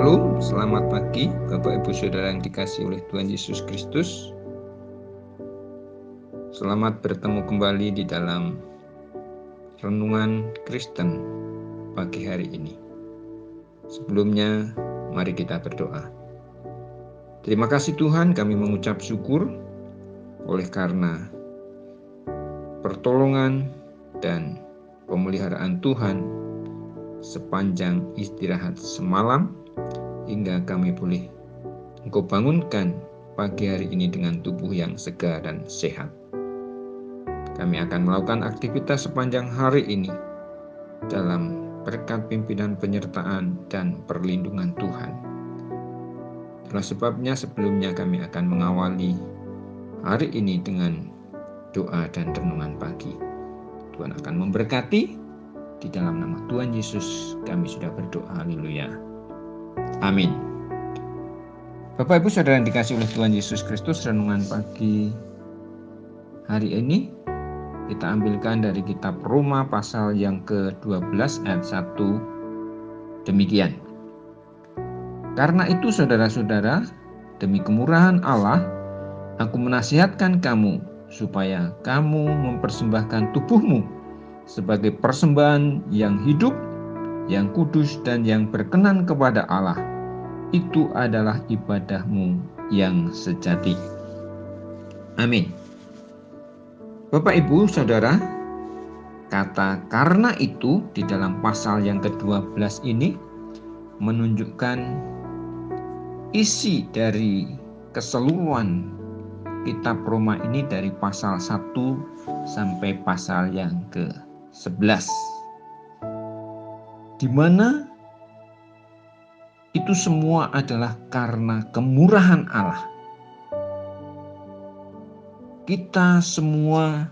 Shalom, selamat pagi Bapak Ibu Saudara yang dikasihi oleh Tuhan Yesus Kristus. Selamat bertemu kembali di dalam Renungan Kristen pagi hari ini. Sebelumnya, mari kita berdoa. Terima kasih Tuhan, kami mengucap syukur oleh karena pertolongan dan pemeliharaan Tuhan sepanjang istirahat semalam, hingga kami boleh Engkau bangunkan pagi hari ini dengan tubuh yang segar dan sehat. Kami akan melakukan aktivitas sepanjang hari ini dalam berkat pimpinan penyertaan dan perlindungan Tuhan. Itulah sebabnya sebelumnya kami akan mengawali hari ini dengan doa dan renungan pagi. Tuhan akan memberkati. Di dalam nama Tuhan Yesus kami sudah berdoa. Haleluya. Amin. Bapak Ibu Saudara yang dikasihi oleh Tuhan Yesus Kristus, renungan pagi hari ini kita ambilkan dari kitab Roma pasal yang ke-12 ayat 1. Demikian. Karena itu saudara-saudara, demi kemurahan Allah, aku menasihatkan kamu supaya kamu mempersembahkan tubuhmu sebagai persembahan yang hidup, yang kudus dan yang berkenan kepada Allah. Itu adalah ibadahmu yang sejati. Amin. Bapak Ibu Saudara, kata karena itu di dalam pasal yang ke-12 ini menunjukkan isi dari keseluruhan kitab Roma ini dari pasal 1 sampai pasal yang ke-11. Di mana itu semua adalah karena kemurahan Allah. Kita semua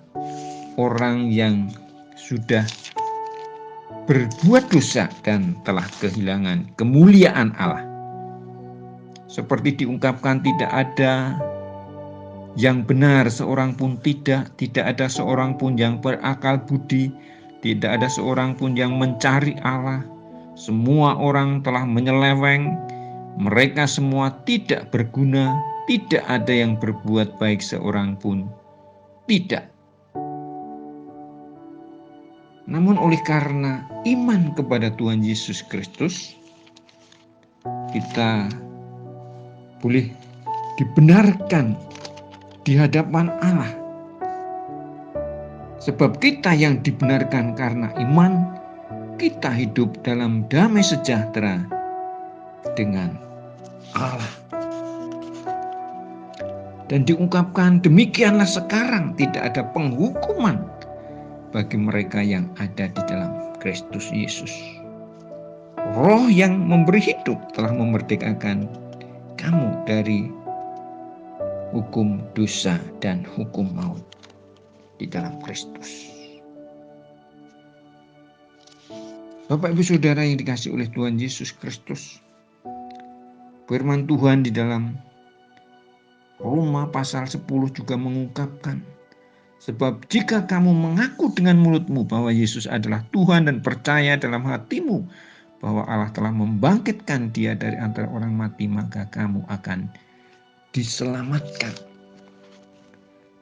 orang yang sudah berbuat dosa dan telah kehilangan kemuliaan Allah. Seperti diungkapkan, tidak ada yang benar seorang pun, tidak ada seorang pun yang berakal budi, tidak ada seorang pun yang mencari Allah. Semua orang telah menyeleweng, mereka semua tidak berguna, tidak ada yang berbuat baik seorang pun, tidak. Namun oleh karena iman kepada Tuhan Yesus Kristus, kita boleh dibenarkan di hadapan Allah. Sebab kita yang dibenarkan karena iman, kita hidup dalam damai sejahtera dengan Allah. Dan diungkapkan, demikianlah sekarang tidak ada penghukuman bagi mereka yang ada di dalam Kristus Yesus. Roh yang memberi hidup telah memerdekakan kamu dari hukum dosa dan hukum maut di dalam Kristus. Bapak Ibu Saudara yang dikasihi oleh Tuhan Yesus Kristus, firman Tuhan di dalam Roma pasal 10 juga mengungkapkan, sebab jika kamu mengaku dengan mulutmu bahwa Yesus adalah Tuhan dan percaya dalam hatimu bahwa Allah telah membangkitkan Dia dari antara orang mati, maka kamu akan diselamatkan.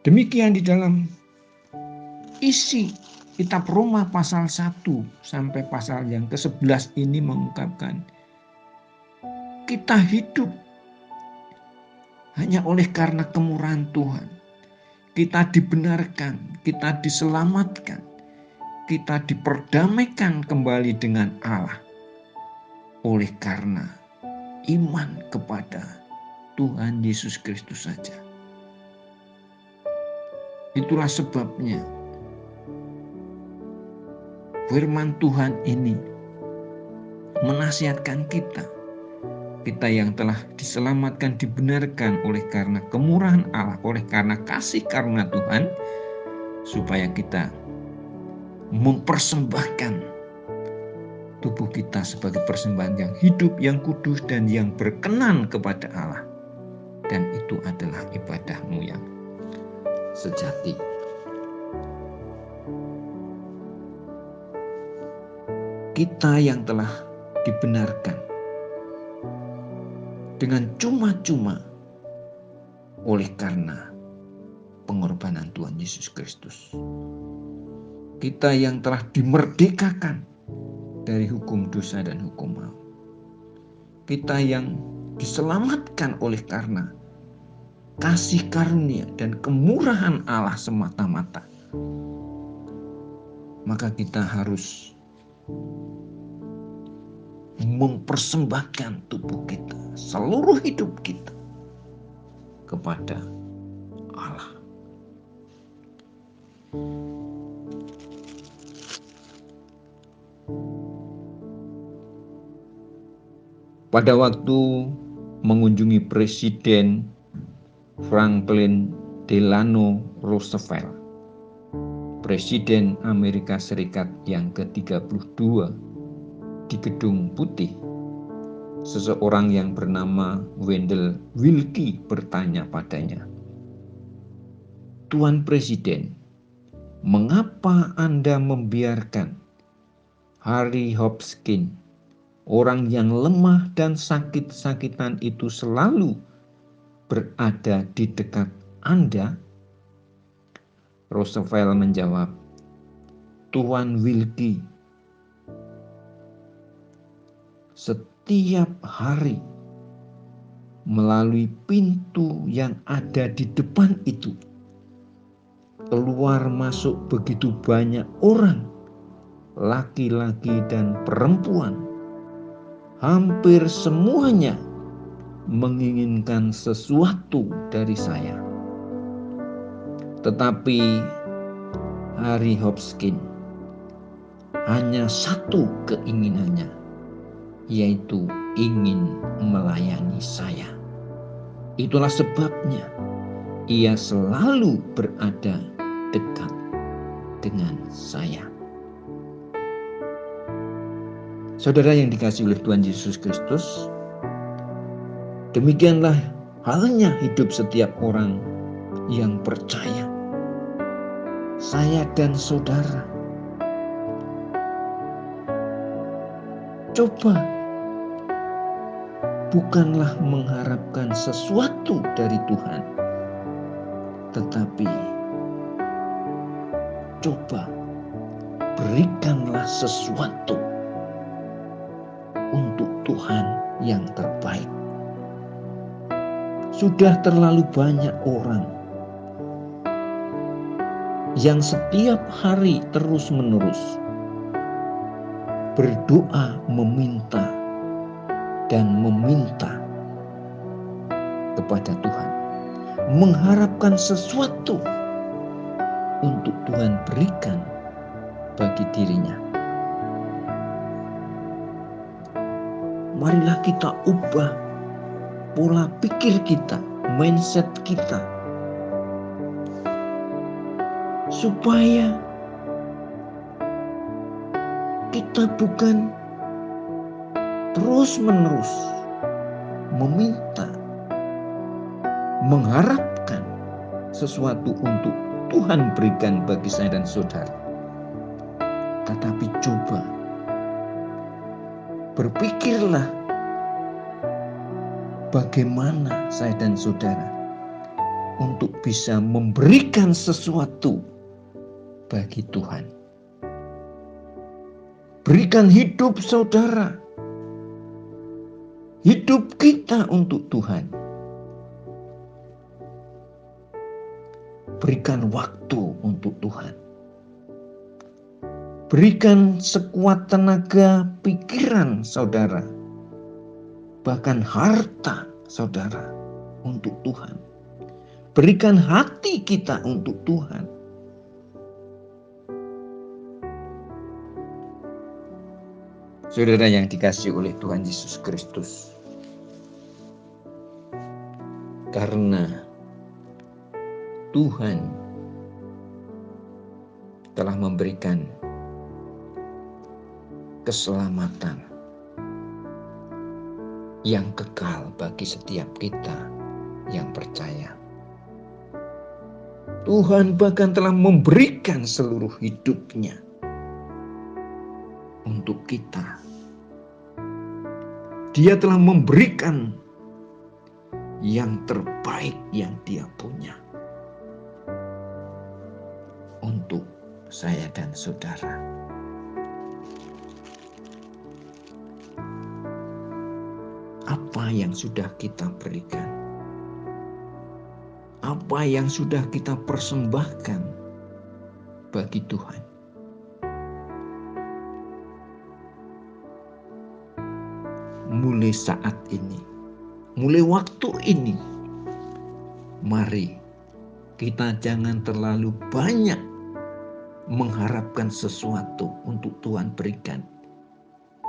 Demikian di dalam isi kitab Roma pasal 1 sampai pasal yang ke-11 ini mengungkapkan, kita hidup hanya oleh karena kemurahan Tuhan. Kita dibenarkan, kita diselamatkan, kita diperdamaikan kembali dengan Allah oleh karena iman kepada Tuhan Yesus Kristus saja. Itulah sebabnya firman Tuhan ini menasihatkan kita yang telah diselamatkan, dibenarkan oleh karena kemurahan Allah, oleh karena kasih karunia Tuhan, supaya kita mempersembahkan tubuh kita sebagai persembahan yang hidup, yang kudus, dan yang berkenan kepada Allah. Dan itu adalah ibadahmu yang sejati. Kita yang telah dibenarkan, dengan cuma-cuma oleh karena pengorbanan Tuhan Yesus Kristus. Kita yang telah dimerdekakan dari hukum dosa dan hukum maut. Kita yang diselamatkan oleh karena kasih karunia dan kemurahan Allah semata-mata. Maka kita harus mempersembahkan tubuh kita, seluruh hidup kita kepada Allah. Pada waktu mengunjungi Presiden Franklin Delano Roosevelt, Presiden Amerika Serikat yang ke-32, di Gedung Putih, seseorang yang bernama Wendell Willkie bertanya padanya, "Tuan Presiden, mengapa Anda membiarkan Harry Hopkins, orang yang lemah dan sakit-sakitan itu selalu berada di dekat Anda?" Roosevelt menjawab, "Tuan Willkie, setiap hari melalui pintu yang ada di depan itu, keluar masuk begitu banyak orang, laki-laki dan perempuan. Hampir semuanya menginginkan sesuatu dari saya. Tetapi Harry Hopkins hanya satu keinginannya, yaitu ingin melayani saya. Itulah sebabnya ia selalu berada dekat dengan saya." Saudara yang dikasihi oleh Tuhan Yesus Kristus, demikianlah halnya hidup setiap orang yang percaya. Saya dan saudara, coba bukanlah mengharapkan sesuatu dari Tuhan, tetapi coba berikanlah sesuatu untuk Tuhan yang terbaik. Sudah terlalu banyak orang yang setiap hari terus-menerus berdoa, meminta dan meminta kepada Tuhan, mengharapkan sesuatu untuk Tuhan berikan bagi dirinya. Marilah kita ubah pola pikir kita, mindset kita, supaya kita bukan terus-menerus meminta, mengharapkan sesuatu untuk Tuhan berikan bagi saya dan saudara, tetapi coba berpikirlah bagaimana saya dan saudara untuk bisa memberikan sesuatu bagi Tuhan. Berikan hidup saudara, hidup kita untuk Tuhan. Berikan waktu untuk Tuhan. Berikan sekuat tenaga pikiran saudara, bahkan harta saudara untuk Tuhan. Berikan hati kita untuk Tuhan. Saudara yang dikasihi oleh Tuhan Yesus Kristus, karena Tuhan telah memberikan keselamatan yang kekal bagi setiap kita yang percaya. Tuhan bahkan telah memberikan seluruh hidupnya untuk kita. Dia telah memberikan yang terbaik yang Dia punya untuk saya dan saudara. Apa yang sudah kita berikan? Apa yang sudah kita persembahkan bagi Tuhan? Mulai saat ini, mulai waktu ini, mari kita jangan terlalu banyak mengharapkan sesuatu untuk Tuhan berikan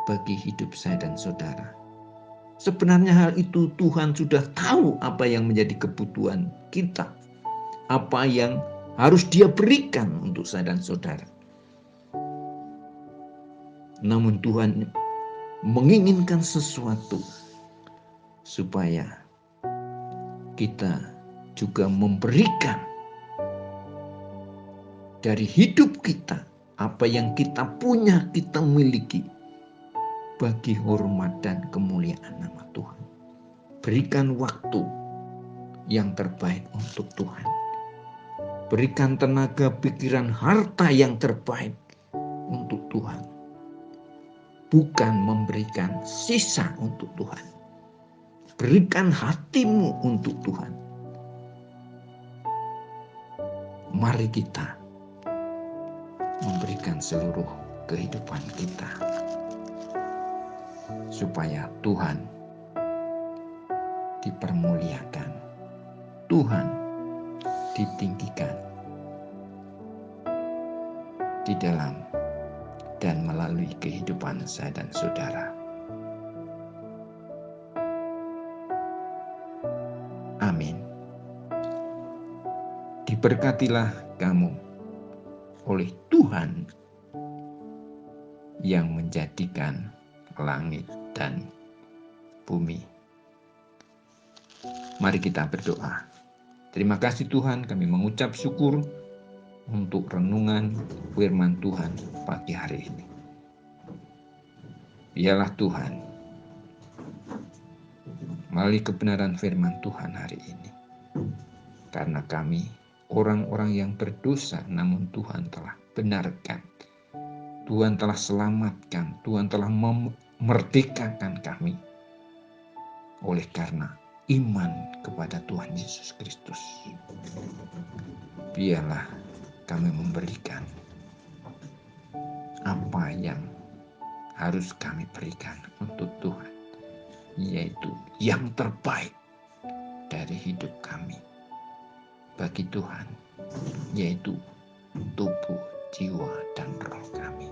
bagi hidup saya dan saudara. Sebenarnya hal itu Tuhan sudah tahu apa yang menjadi kebutuhan kita, apa yang harus Dia berikan untuk saya dan saudara. Namun Tuhan menginginkan sesuatu supaya kita juga memberikan dari hidup kita, apa yang kita punya, kita miliki, bagi hormat dan kemuliaan nama Tuhan. Berikan waktu yang terbaik untuk Tuhan. Berikan tenaga, pikiran, harta yang terbaik untuk Tuhan. Bukan memberikan sisa untuk Tuhan. Berikan hatimu untuk Tuhan. Mari kita memberikan seluruh kehidupan kita supaya Tuhan dipermuliakan, Tuhan ditinggikan di dalam dan melalui kehidupan saya dan saudara. Amin. Diberkatilah kamu oleh Tuhan yang menjadikan langit dan bumi. Mari kita berdoa. Terima kasih Tuhan, kami mengucap syukur untuk renungan firman Tuhan pagi hari ini. Biarlah Tuhan, melalui kebenaran firman Tuhan hari ini, karena kami orang-orang yang berdosa, namun Tuhan telah benarkan, Tuhan telah selamatkan, Tuhan telah memerdekakan kami oleh karena iman kepada Tuhan Yesus Kristus. Biarlah kami memberikan apa yang harus kami berikan untuk Tuhan, yaitu yang terbaik dari hidup kami bagi Tuhan, yaitu tubuh, jiwa, dan roh kami.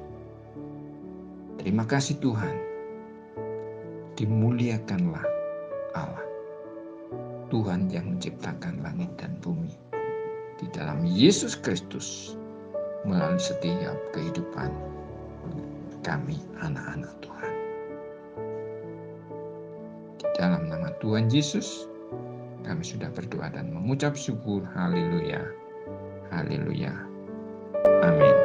Terima kasih Tuhan, dimuliakanlah Allah, Tuhan yang menciptakan langit dan bumi, di dalam Yesus Kristus, melalui setiap kehidupan kami anak-anak Tuhan. Di dalam nama Tuhan Yesus, kami sudah berdoa dan mengucap syukur. Haleluya, haleluya, amin.